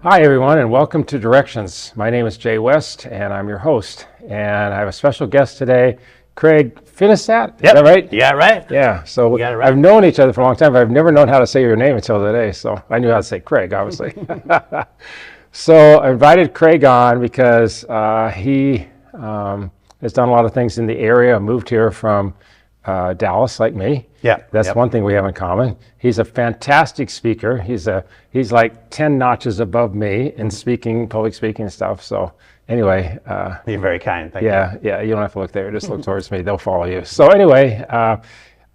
Hi, everyone, and welcome to Directions. My name is Jay West, and I'm your host. And I have a special guest today, Craig Finnestad. Is that right? Yeah, right. Yeah. So You got it right. I've known each other for a long time, but I've never known how to say your name until today. So I knew how to say Craig, obviously. So I invited Craig on because he has done a lot of things in the area. Moved here from Dallas, like me. Yeah. That's one thing we have in common. He's a fantastic speaker. He's like 10 notches above me in speaking, public speaking and stuff. So anyway. You're very kind. Thank you. Yeah, you don't have to look there. Just look towards me. They'll follow you. So anyway,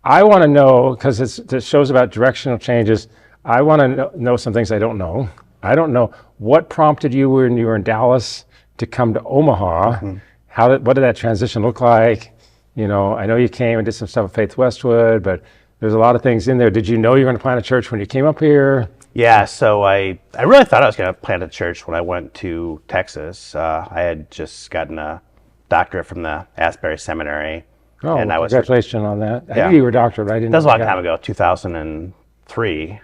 I want to know, because this show's about directional changes, I want to know some things I don't know. I don't know what prompted you when you were in Dallas to come to Omaha. Mm-hmm. What did that transition look like? You know, I know you came and did some stuff at Faith Westwood, but there's a lot of things in there. Did you know you were going to plant a church when you came up here? Yeah, so I really thought I was going to plant a church when I went to Texas. I had just gotten a doctorate from the Asbury Seminary. Oh, and congratulations on that. I Yeah. knew you were a doctor, but I didn't know. That was a long time ago, 2003.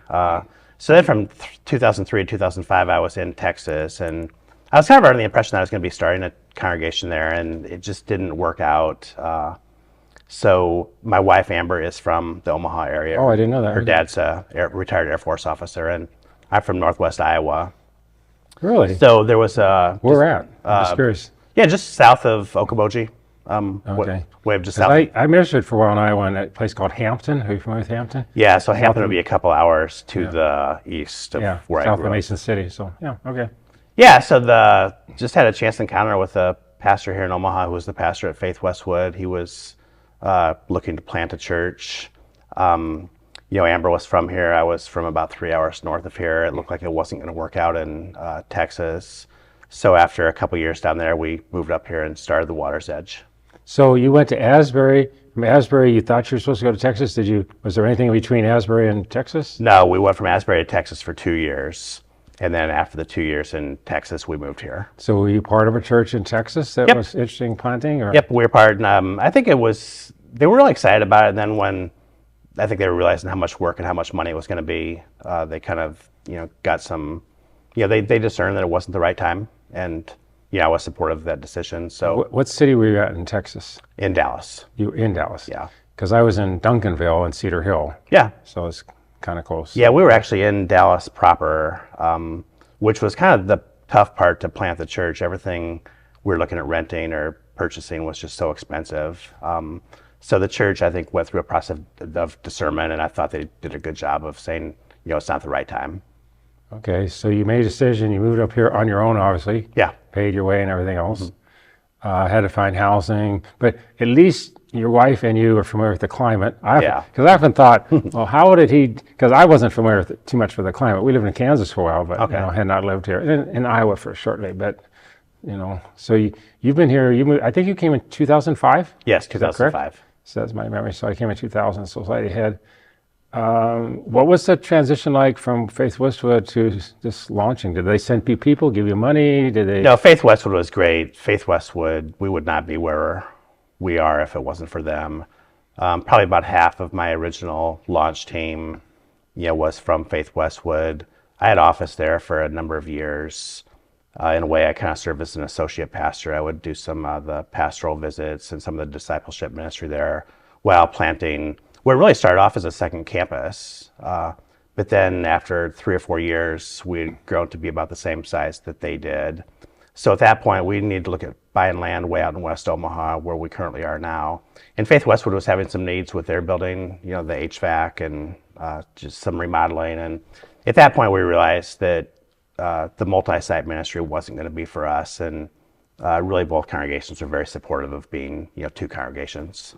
So then from 2003 to 2005, I was in Texas, and I was kind of under the impression that I was going to be starting a congregation there, and it just didn't work out. So my wife, Amber, is from the Omaha area. Oh, I didn't know that. Her dad's a retired Air Force officer, and I'm from Northwest Iowa. Really? So there was a... Where at? I'm just curious. Yeah, just south of Okoboji. Okay. Way just south. I ministered for a while in Iowa in a place called Hampton. Are you familiar with Hampton? Yeah, so Hampton would be a couple hours to the east of where I south grew of up. Mason City. So, yeah, okay. Yeah, so just had a chance encounter with a pastor here in Omaha who was the pastor at Faith Westwood. He was looking to plant a church. Amber was from here. I was from about 3 hours north of here. It looked like it wasn't going to work out in Texas. So after a couple years down there, we moved up here and started the Water's Edge. So you went to Asbury. From Asbury, you thought you were supposed to go to Texas. Was there anything between Asbury and Texas? No, we went from Asbury to Texas for 2 years. And then after the 2 years in Texas, we moved here. So were you part of a church in Texas that was interesting planting? Or? Yep, we were part. And, I think they were really excited about it. And then when I think they were realizing how much work and how much money it was going to be, they kind of, got some, they discerned that it wasn't the right time. And, I was supportive of that decision. So what city were you at in Texas? In Dallas. You were in Dallas? Yeah. Because I was in Duncanville and Cedar Hill. Yeah. So it's kind of close. Yeah, we were actually in Dallas proper, which was kind of the tough part to plant the church. Everything we were looking at renting or purchasing was just so expensive. So the church, I think, went through a process of discernment, and I thought they did a good job of saying, it's not the right time. Okay, so you made a decision. You moved up here on your own, obviously. Yeah. Paid your way and everything else. Had to find housing, but at least your wife and you are familiar with the climate. Because I often thought, well, how did he? Because I wasn't familiar with too much with the climate. We lived in Kansas for a while, but had not lived here. In Iowa for shortly, but so you've been here. I think you came in 2005. Yes, 2005. So that's my memory. So I came in 2000, so slightly ahead. What was the transition like from Faith Westwood to just launching? Did they send you people, give you money? Did they? No, Faith Westwood was great. Faith Westwood, we would not be where we are if it wasn't for them. Probably about half of my original launch team, was from Faith Westwood. I had office there for a number of years. In a way, I kind of served as an associate pastor. I would do some of the pastoral visits and some of the discipleship ministry there while planting what really started off as a second campus. But then after 3 or 4 years, we'd grown to be about the same size that they did. So at that point, we needed to look at buying land way out in West Omaha, where we currently are now. And Faith Westwood was having some needs with their building, the HVAC and just some remodeling. And at that point, we realized that the multi-site ministry wasn't going to be for us. And really both congregations are very supportive of being, 2 congregations.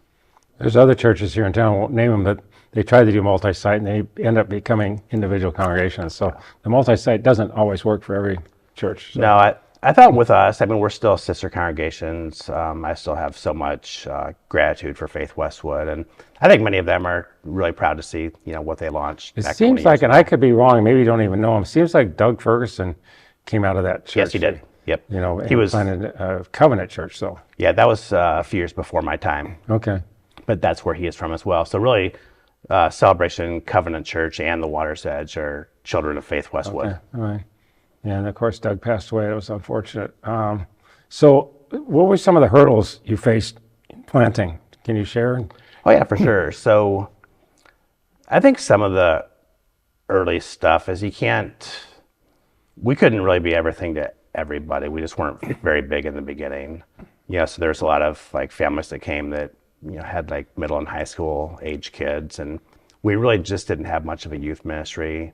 There's other churches here in town, I won't name them, but they try to do multi-site and they end up becoming individual congregations. So the multi-site doesn't always work for every church. So. No, I thought with us, we're still sister congregations. I still have so much gratitude for Faith Westwood. And I think many of them are really proud to see, what they launched. It seems like, and I could be wrong, maybe you don't even know him, it seems like Doug Ferguson came out of that church. Yes, he did. Yep. He was planted a Covenant church, so. Yeah, that was a few years before my time. Okay. But that's where he is from as well. So really, Celebration Covenant Church and the Water's Edge are children of Faith Westwood. Okay. All right. And of course, Doug passed away. It was unfortunate. So, what were some of the hurdles you faced in planting? Can you share? Oh yeah, for sure. So I think some of the early stuff is we couldn't really be everything to everybody. We just weren't very big in the beginning. So there's a lot of like families that came that, had like middle and high school age kids, and we really just didn't have much of a youth ministry.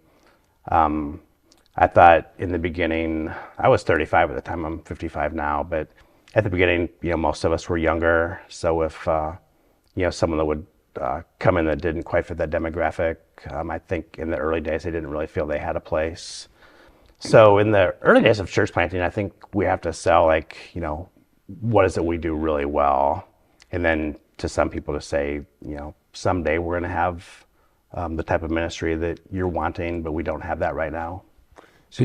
I thought in the beginning, I was 35 at the time, I'm 55 now, but at the beginning, most of us were younger. So if, someone that would come in that didn't quite fit that demographic, I think in the early days, they didn't really feel they had a place. So in the early days of church planting, I think we have to sell what is it we do really well? And then to some people to say, someday we're going to have the type of ministry that you're wanting, but we don't have that right now. So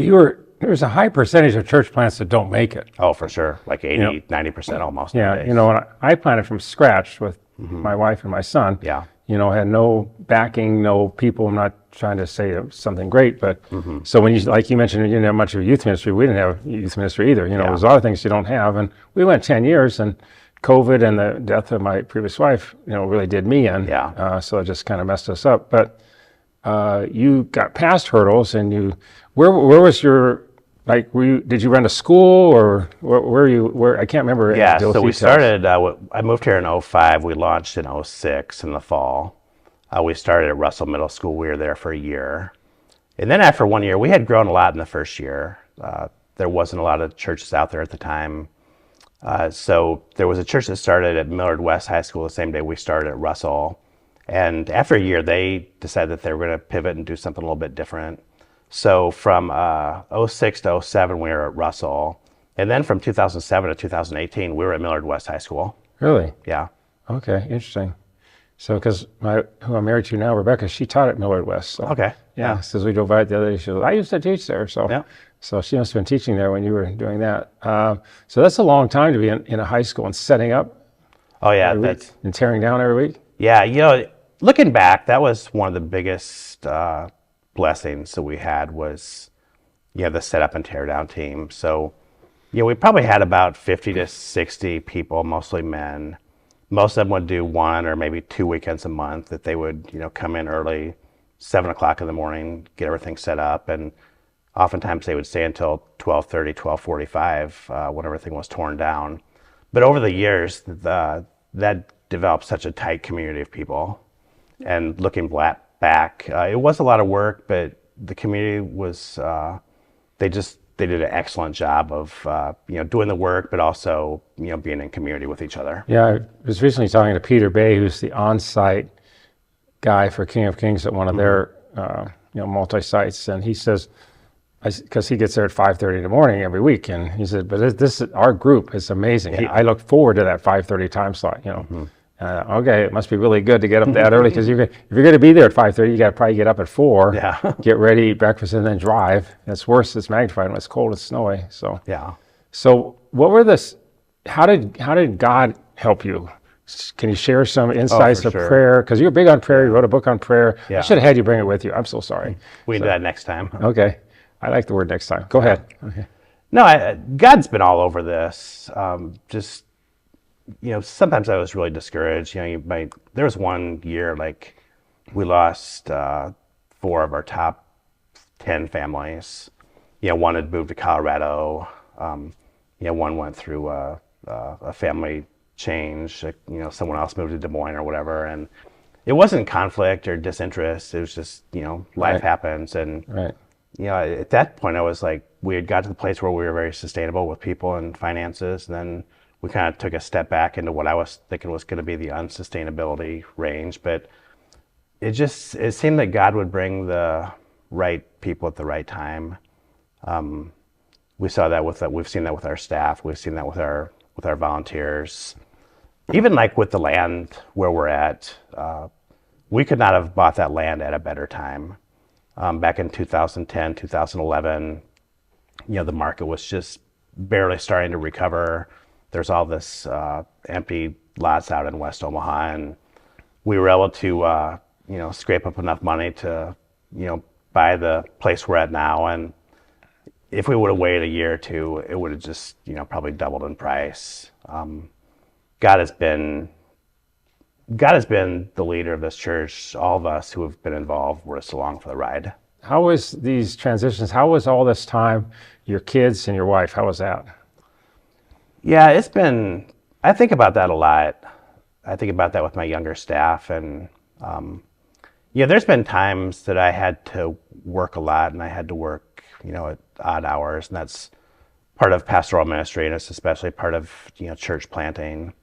there's a high percentage of church plants that don't make it. Oh, for sure. Like 80, 90% almost. Yeah, nowadays. when I planted from scratch with my wife and my son. Yeah. Had no backing, no people. I'm not trying to say something great, but so when like you mentioned, you didn't have much of a youth ministry. We didn't have youth ministry either. There's a lot of things you don't have. And we went 10 years, and COVID and the death of my previous wife, really did me in. Yeah. So it just kind of messed us up. But you got past hurdles, and where was your, like, did you run a school, or where I can't remember. Yeah, so we started, I moved here in 2005. We launched in 2006 in the fall. We started at Russell Middle School. We were there for a year. And then after 1 year, we had grown a lot in the first year. There wasn't a lot of churches out there at the time. So there was a church that started at Millard West High School the same day we started at Russell. And after a year, they decided that they were going to pivot and do something a little bit different. So from 2006 to 2007, we were at Russell. And then from 2007 to 2018, we were at Millard West High School. Really? Yeah. Okay, interesting. So, because who I'm married to now, Rebecca, she taught at Millard West. So, Okay. yeah, since we drove by it the other day, she was, I used to teach there. So, Yeah. So she must have been teaching there when you were doing that. So that's a long time to be in a high school and setting up Oh, yeah. every week and tearing down every week. Yeah, looking back, that was one of the biggest blessings that we had was, the set up and tear down team. So, we probably had about 50 to 60 people, mostly men. Most of them would do 1 or maybe 2 weekends a month that they would, come in early, 7 o'clock in the morning, get everything set up. And oftentimes they would stay until 12:30, 12:45 when everything was torn down. But over the years, that developed such a tight community of people. And looking back, it was a lot of work, but the community was, they did an excellent job of, doing the work, but also, being in community with each other. Yeah, I was recently talking to Peter Bay, who's the on-site guy for King of Kings at one of their, multi-sites. And he says, because he gets there at 5:30 in the morning every week, and he said, but our group is amazing. Yeah. I look forward to that 5:30 time slot, Okay, it must be really good to get up that early, because if you're going to be there at 5:30, you got to probably get up at 4, Yeah. get ready, eat breakfast, and then drive. And it's worse, it's magnified when it's cold and snowy. So, Yeah. so how did God help you? Can you share some insights of sure. prayer? Because you're big on prayer. You wrote a book on prayer. I Yeah. should have had you bring it with you. I'm so sorry. We can do that next time. Okay. I like the word next time. Go ahead. Okay. No, God's been all over this. Just, sometimes I was really discouraged. There was one year, like, we lost 4 of our top 10 families. One had moved to Colorado. One went through a family change. Someone else moved to Des Moines or whatever. And it wasn't conflict or disinterest. It was just, life Right. happens. And Right. at that point, I was like, we had got to the place where we were very sustainable with people and finances. And then we kind of took a step back into what I was thinking was going to be the unsustainability range. But it seemed that God would bring the right people at the right time. We saw that we've seen that with our staff. We've seen that with our volunteers. Even like with the land where we're at, we could not have bought that land at a better time. Back in 2010, 2011, the market was just barely starting to recover. There's all this empty lots out in West Omaha, and we were able to, scrape up enough money to, buy the place we're at now. And if we would have waited a year or two, it would have just, probably doubled in price. God has been God has been the leader of this church. All of us who have been involved were just along for the ride. How was these transitions? How was all this time, your kids and your wife? How was that? Yeah, it's been, I think about that a lot. I think about that with my younger staff. And there's been times that I had to work a lot and I had to work, at odd hours. And that's part of pastoral ministry, and it's especially part of, church planting.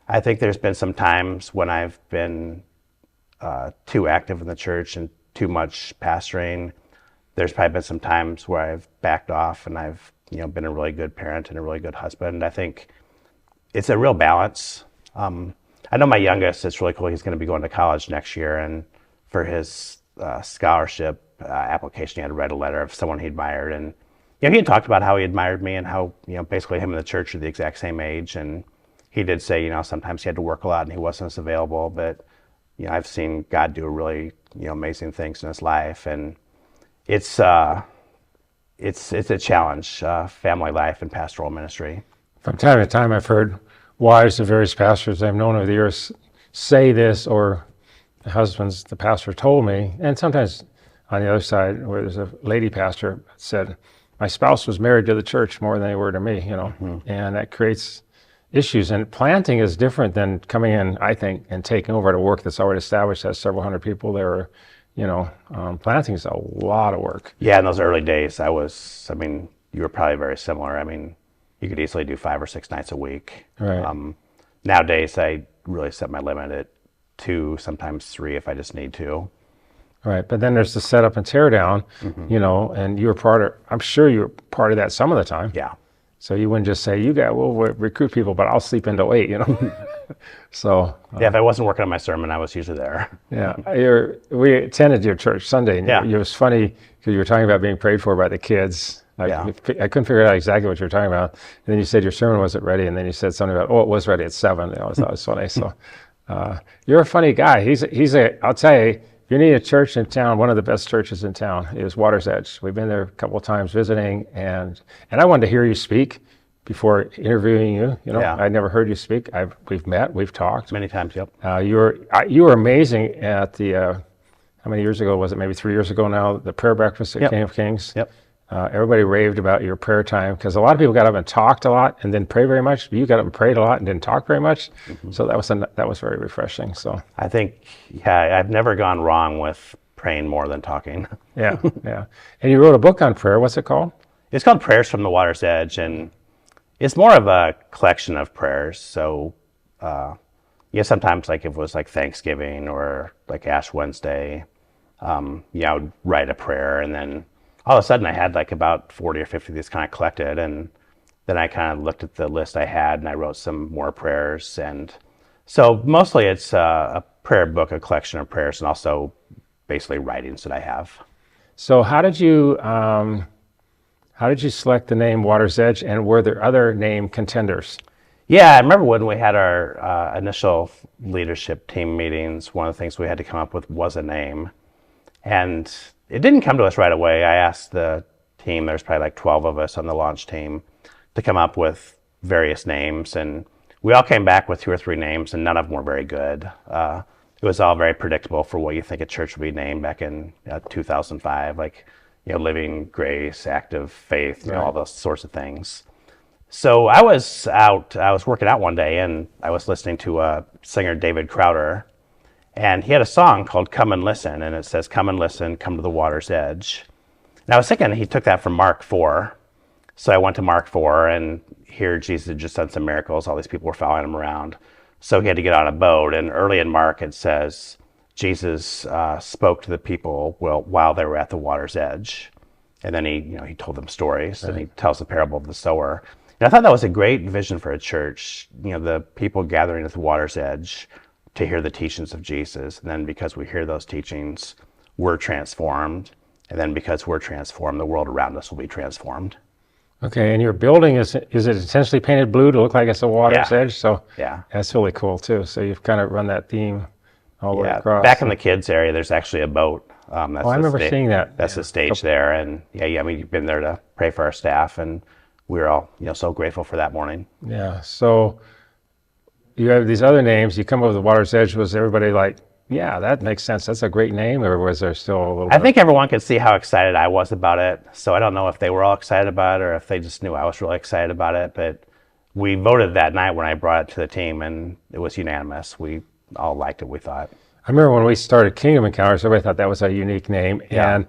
I think there's been some times when I've been too active in the church and too much pastoring. There's probably been some times where I've backed off and I've been a really good parent and a really good husband. I think it's a real balance. I know my youngest, it's really cool. He's going to be going to college next year, and for his scholarship application, he had to write a letter of someone he admired. And he had talked about how he admired me and how basically him and the church are the exact same age. And he did say sometimes he had to work a lot and he wasn't as available, but I've seen God do really amazing things in his life. And it's a challenge, family life and pastoral ministry. From time to time, I've heard wives of various pastors I've known over the years say this, or the pastor told me. And sometimes on the other side, where there's a lady pastor said, my spouse was married to the church more than they were to me, Mm-hmm. And that creates issues. And planting is different than coming in, I think, and taking over a work that's already established, has several hundred people there. Planting is a lot of work. Yeah, in those early days, you were probably very similar. You could easily do 5 or 6 nights a week. Right. Nowadays, I really set my limit at 2, sometimes 3 if I just need to. Right, but then there's the setup and tear down, Mm-hmm. And you were I'm sure you were part of that some of the time. Yeah. So you wouldn't just say, we'll recruit people, but I'll sleep until 8, So. Yeah, if I wasn't working on my sermon, I was usually there. Yeah, we attended your church Sunday, and it was funny because you were talking about being prayed for by the kids. I couldn't figure out exactly what you were talking about. And then you said your sermon wasn't ready, and then you said something about, it was ready at 7. I thought it was funny. So you're a funny guy. I'll tell you, if you need a church in town, one of the best churches in town is Water's Edge. We've been there a couple of times visiting, and I wanted to hear you speak before interviewing you. I'd never heard you speak. We've met, we've talked Many times, yep. You were amazing at the how many years ago was it? Maybe 3 years ago now. The prayer breakfast at King of Kings. Yep. Everybody raved about your prayer time, because a lot of people got up and talked a lot and didn't pray very much. You got up and prayed a lot and didn't talk very much. Mm-hmm. So that was very refreshing. So I think, I've never gone wrong with praying more than talking. Yeah. And you wrote a book on prayer. What's it called? It's called Prayers from the Water's Edge, and it's more of a collection of prayers. So, sometimes like if it was like Thanksgiving or like Ash Wednesday, I would write a prayer, and then all of a sudden I had like about 40 or 50 of these kind of collected, and then I kind of looked at the list I had and I wrote some more prayers. And so mostly it's a prayer book, a collection of prayers, and also basically writings that I have. So how did you select the name Water's Edge, and were there other name contenders? Yeah, I remember when we had our initial leadership team meetings, one of the things we had to come up with was a name. And it didn't come to us right away. I asked the team, there's probably like 12 of us on the launch team, to come up with various names. And we all came back with 2 or 3 names, and none of them were very good. It was all very predictable for what you think a church would be named back in 2005, like, Living Grace, Active Faith, all those sorts of things. So I was working out one day, and I was listening to singer David Crowder, and he had a song called Come and Listen, and it says, come and listen, come to the water's edge. And I was thinking he took that from Mark 4. So I went to Mark 4, and here Jesus had just done some miracles. All these people were following him around. So he had to get on a boat, and early in Mark it says, Jesus spoke to the people while they were at the water's edge. And then he told them stories, and he tells the parable of the sower. And I thought that was a great vision for a church, the people gathering at the water's edge to hear the teachings of Jesus. And then because we hear those teachings, we're transformed. And then because we're transformed, the world around us will be transformed. Okay, and your building, is it intentionally painted blue to look like it's a water's edge? So that's really cool too. So you've kind of run that theme all the way across. Back in the kids area, there's actually a boat That's Oh, I remember seeing that. That's the stage there, and I mean, you've been there to pray for our staff, and we're all so grateful for that morning. Yeah. So you have these other names. You come over the Water's Edge. Was everybody like, yeah, that makes sense. That's a great name, or was there still a little? I think everyone could see how excited I was about it. So I don't know if they were all excited about it or if they just knew I was really excited about it. But we voted that night when I brought it to the team, and it was unanimous. We all liked it, we thought. I remember when we started Kingdom Encounters, everybody thought that was a unique name, and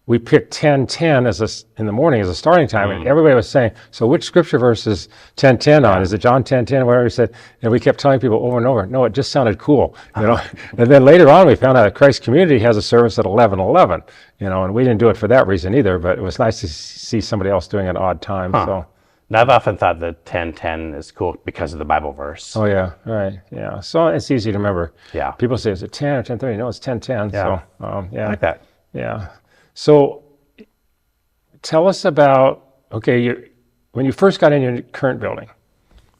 we picked 10:10 in the morning as a starting time, and everybody was saying, "So which scripture verse is 10:10 on? Is it John 10:10?" Whatever we said, and we kept telling people over and over, "No, it just sounded cool," And then later on, we found out that Christ Community has a service at 11:11, and we didn't do it for that reason either. But it was nice to see somebody else doing an odd time. So. Now, I've often thought that 10:10 is cool because of the Bible verse. Oh yeah, right, yeah. So it's easy to remember. Yeah. People say, "Is it 10 or 10:30?" No, it's 10:10. Yeah. So I like that. Yeah. So tell us about, when you first got in your current building,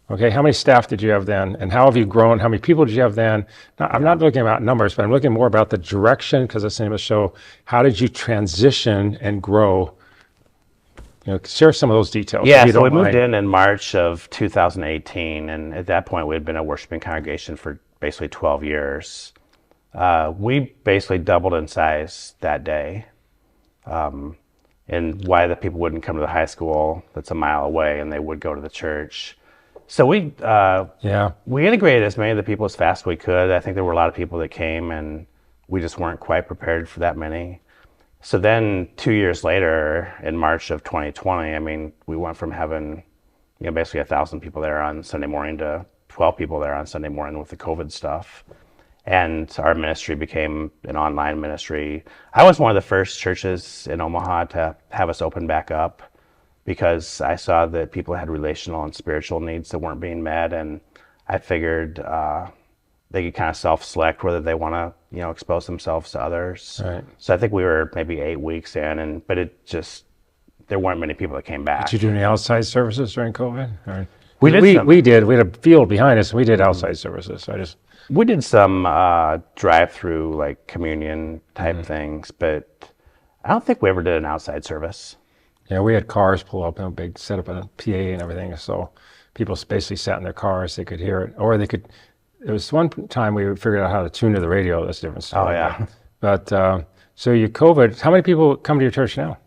how many staff did you have then, and how have you grown? How many people did you have then? Now, I'm not looking about numbers, but I'm looking more about the direction, because it's the name of the show. How did you transition and grow? Share some of those details. Yeah, so we moved in March of 2018, and at that point we had been a worshiping congregation for basically 12 years. We basically doubled in size that day. And why the people wouldn't come to the high school that's a mile away, and they would go to the church. So we integrated as many of the people as fast as we could. I think there were a lot of people that came, and we just weren't quite prepared for that many. So then 2 years later, in March of 2020, I mean, we went from having basically 1,000 people there on Sunday morning to 12 people there on Sunday morning with the COVID stuff. And our ministry became an online ministry. I was one of the first churches in Omaha to have us open back up, because I saw that people had relational and spiritual needs that weren't being met, and I figured they could kind of self-select whether they want to, expose themselves to others. Right. So I think we were maybe 8 weeks in, but there weren't many people that came back. Did you do any outside services during COVID? Or? We did. We did. We had a field behind us, and we did outside services. We did some drive-through, like communion type things, but I don't think we ever did an outside service. Yeah, we had cars pull up, big setup and a PA and everything. So people basically sat in their cars; they could hear it, or they could. There was one time we figured out how to tune to the radio. That's a different story. Oh yeah. But so you COVID. How many people come to your church now?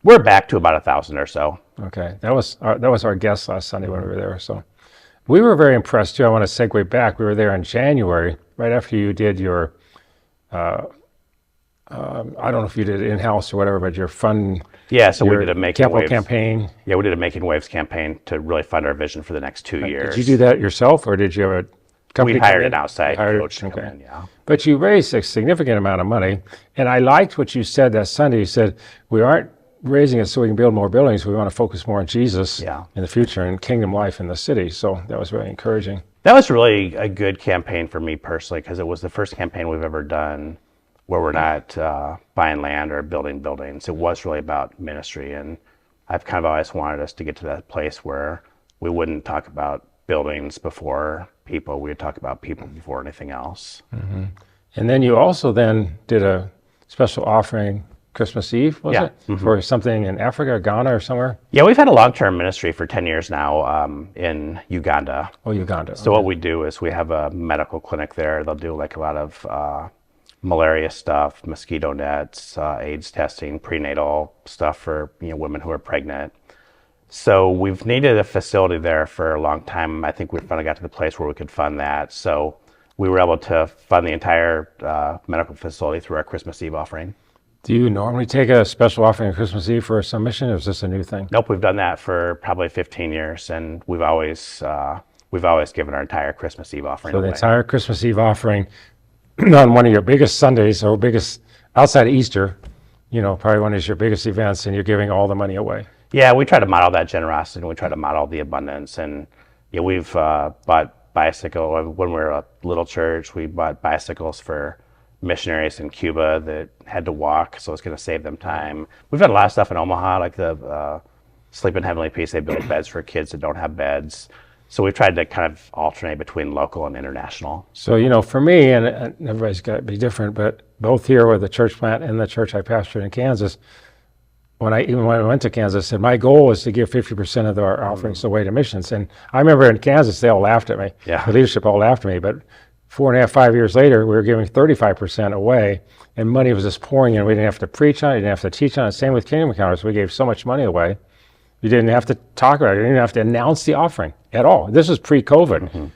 We're back to about 1,000 or so. Okay, that was our guest last Sunday when we were there. So we were very impressed too. I want to segue back. We were there in January, right after you did your. I don't know if you did it in-house or whatever, but your fund. Yeah, so we did a Making capital Waves campaign. Yeah, we did a Making Waves campaign to really fund our vision for the next 2 years. Did you do that yourself, or did you have a company? We hired an outside coach to come in, yeah. But you raised a significant amount of money, and I liked what you said that Sunday. You said, we aren't raising it so we can build more buildings. We want to focus more on Jesus in the future and kingdom life in the city. So that was very encouraging. That was really a good campaign for me personally, because it was the first campaign we've ever done where we're not buying land or building buildings. It was really about ministry, and I've kind of always wanted us to get to that place where we wouldn't talk about buildings before people. We would talk about people before anything else. Mm-hmm. And then you also then did a special offering Christmas Eve, was it? Mm-hmm. For something in Africa or Ghana or somewhere? Yeah, we've had a long-term ministry for 10 years now in Uganda. Oh, Uganda. So what we do is we have a medical clinic there. They'll do like a lot of malaria stuff, mosquito nets, AIDS testing, prenatal stuff for women who are pregnant. So we've needed a facility there for a long time. I think we finally got to the place where we could fund that. So we were able to fund the entire medical facility through our Christmas Eve offering. Do you normally take a special offering on Christmas Eve for some mission, or is this a new thing? Nope, we've done that for probably 15 years, and we've always given our entire Christmas Eve offering away. The entire Christmas Eve offering on one of your biggest Sundays, or biggest outside of Easter, probably one of your biggest events, and you're giving all the money away. Yeah, we try to model that generosity, and we try to model the abundance. And we've bought bicycles. When we were a little church, we bought bicycles for missionaries in Cuba that had to walk, so it's going to save them time. We've done a lot of stuff in Omaha, like the Sleep in Heavenly Peace. They build beds for kids that don't have beds. So we've tried to kind of alternate between local and international. So, for me, and everybody's got to be different, but both here with the church plant and the church I pastored in Kansas, when I went to Kansas, I said my goal was to give 50% of our offerings away to missions. And I remember in Kansas, they all laughed at me. Yeah. The leadership all laughed at me. But 4.5, 5 years later, we were giving 35% away, and money was just pouring in. We didn't have to preach on it, we didn't have to teach on it. Same with Kingdom Encounters. We gave so much money away. You didn't have to talk about it. You didn't have to announce the offering at all. This was pre-COVID,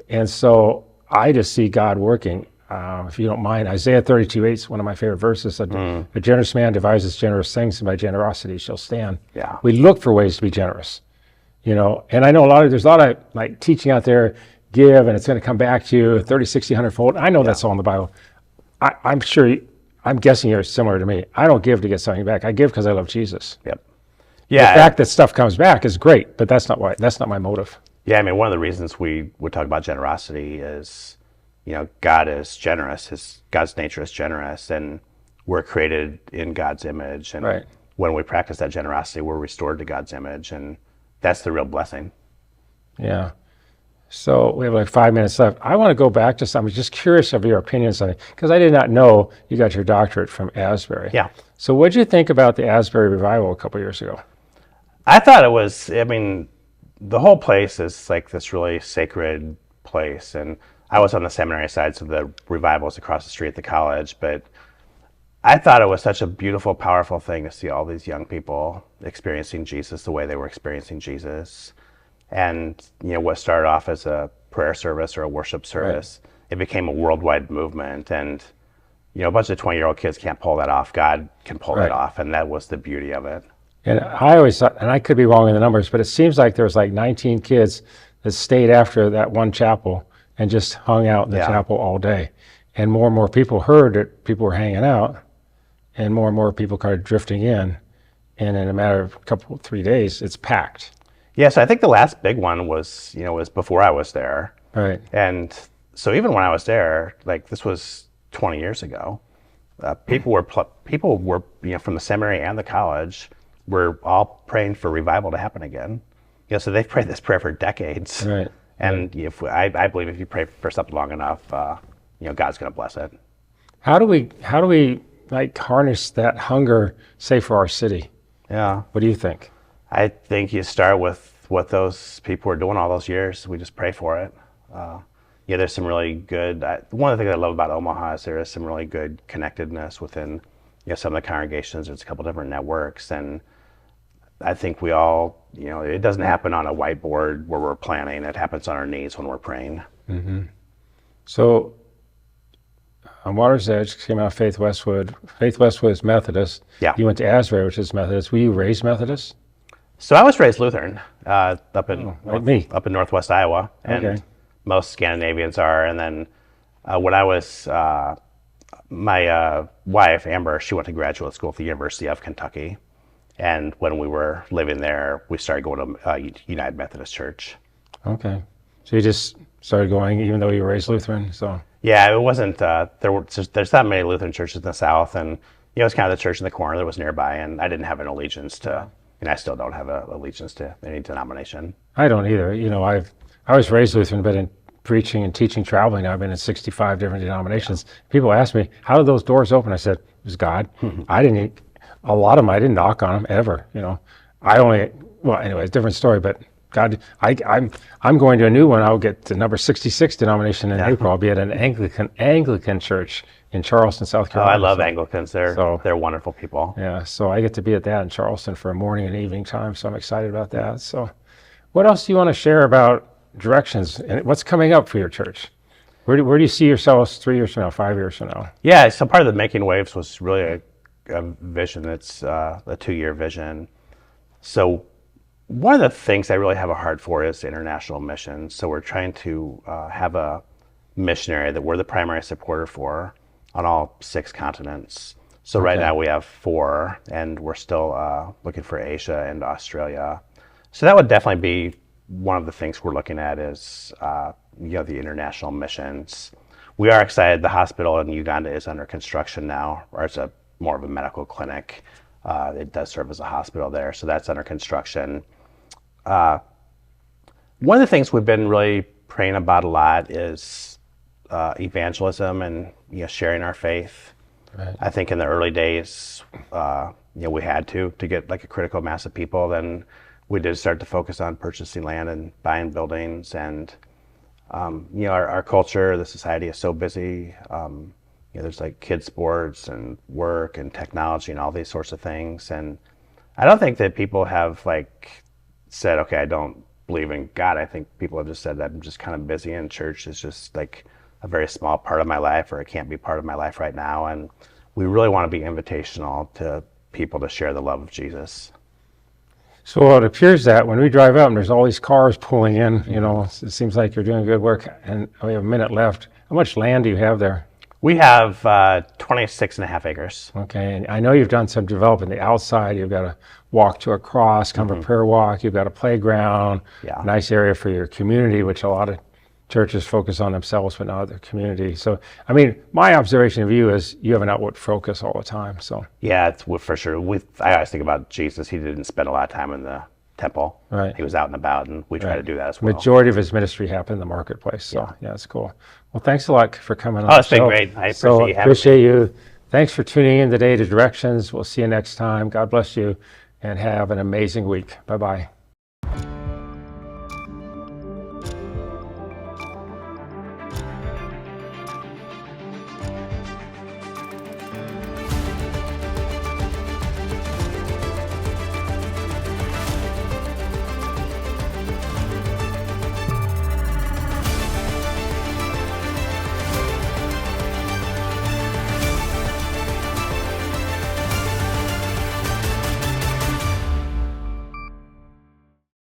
And so I just see God working. If you don't mind, Isaiah 32:8 is one of my favorite verses. A generous man devises generous things, and by generosity shall stand. Yeah. We look for ways to be generous, And I know there's a lot of like teaching out there, give, and it's going to come back to you 30, 60, 100 fold. I know that's all in the Bible. I'm guessing you're similar to me. I don't give to get something back. I give because I love Jesus. Yep. Yeah. The fact that stuff comes back is great, but that's not my motive. Yeah. I mean, one of the reasons we would talk about generosity is, God is generous. God's nature is generous, and we're created in God's image. And Right. when we practice that generosity, we're restored to God's image, and that's the real blessing. Yeah. So we have like 5 minutes left. I want to go back to something. Just curious of your opinions on it, because I did not know you got your doctorate from Asbury. Yeah. So what did you think about the Asbury revival a couple years ago? I thought it was, the whole place is like this really sacred place. And I was on the seminary side, so the revival was across the street at the college. But I thought it was such a beautiful, powerful thing to see all these young people experiencing Jesus the way they were experiencing Jesus. And, what started off as a prayer service or a worship service, It became a worldwide movement. And, a bunch of 20-year-old kids can't pull that off. God can pull that off. And that was the beauty of it. And I always thought, and I could be wrong in the numbers, but it seems like there was like 19 kids that stayed after that one chapel and just hung out in the chapel all day. And more people heard that people were hanging out, and more people started drifting in. And in a matter of 3 days, it's packed. Yeah, so I think the last big one was before I was there. Right. And so even when I was there, like this was 20 years ago, people were from the seminary and the college were all praying for revival to happen again. So they've prayed this prayer for decades. Right. And I believe if you pray for something long enough, God's going to bless it. How do we like harness that hunger, say, for our city? Yeah. What do you think? I think you start with what those people were doing all those years. We just pray for it. There's some really good. One of the things I love about Omaha is there is some really good connectedness within some of the congregations. There's a couple different networks, and I think we all, it doesn't happen on a whiteboard where we're planning. It happens on our knees when we're praying. Mm-hmm. So, on Water's Edge came out of Faith Westwood. Faith Westwood is Methodist. Yeah. You went to Asbury, which is Methodist. Were you raised Methodist? So I was raised Lutheran up in northwest Iowa, and most Scandinavians are. And then when I was my wife Amber, she went to graduate school at the University of Kentucky, and when we were living there, we started going to United Methodist Church. Okay, so you just started going even though you were raised Lutheran. So yeah, it wasn't. There's not many Lutheran churches in the South, and it was kind of the church in the corner that was nearby, and I didn't have an allegiance to. And I still don't have an allegiance to any denomination. I don't either. I was raised Lutheran, but in preaching and teaching, traveling, I've been in 65 different denominations. Yeah. People ask me, how did those doors open? I said, it was God. A lot of them, I didn't knock on them ever. Anyway, different story, but God, I'm going to a new one. I'll get to number 66 denomination in April. I'll be at an Anglican church in Charleston, South Carolina. I love Anglicans. They're wonderful people. Yeah, so I get to be at that in Charleston for a morning and evening time, so I'm excited about that. So what else do you want to share about directions and what's coming up for your church? Where do you see yourselves 3 years from now, 5 years from now? Yeah, so part of the Making Waves was really a vision. It's a 2-year vision. So one of the things I really have a heart for is international missions. So we're trying to have a missionary that we're the primary supporter for on all 6 continents. So right now we have 4, and we're still looking for Asia and Australia. So that would definitely be one of the things we're looking at is the international missions. We are excited. The hospital in Uganda is under construction now, or it's more of a medical clinic. It does serve as a hospital there, so that's under construction. One of the things we've been really praying about a lot is evangelism and sharing our faith. Right. I think in the early days, we had to get like a critical mass of people. Then we did start to focus on purchasing land and buying buildings. And our culture, the society is so busy. There's like kids sports and work and technology and all these sorts of things. And I don't think that people have like said, okay, I don't believe in God. I think people have just said that I'm just kind of busy, and church is just like a very small part of my life, or it can't be part of my life right now. And we really want to be invitational to people to share the love of Jesus. So it appears that when we drive up and there's all these cars pulling in, it seems like you're doing good work, and we have a minute left. How much land do you have there? We have 26 and a half acres. Okay, and I know you've done some development the outside. You've got a walk to a cross, kind of a prayer walk. You've got a playground, Yeah. nice area for your community, which a lot of churches focus on themselves, but not their community. So, I mean, my observation of you is you have an outward focus all the time. So, Yeah, it's for sure. I always think about Jesus. He didn't spend a lot of time in the temple. Right. He was out and about, and we try to do that as well. majority of his ministry happened in the marketplace. So, yeah, it's cool. Well, thanks a lot for coming on. Oh, it's the been show. great. I So, appreciate you having me. appreciate you. Thanks for tuning in today to Directions. We'll see you next time. God bless you, and have an amazing week. Bye-bye.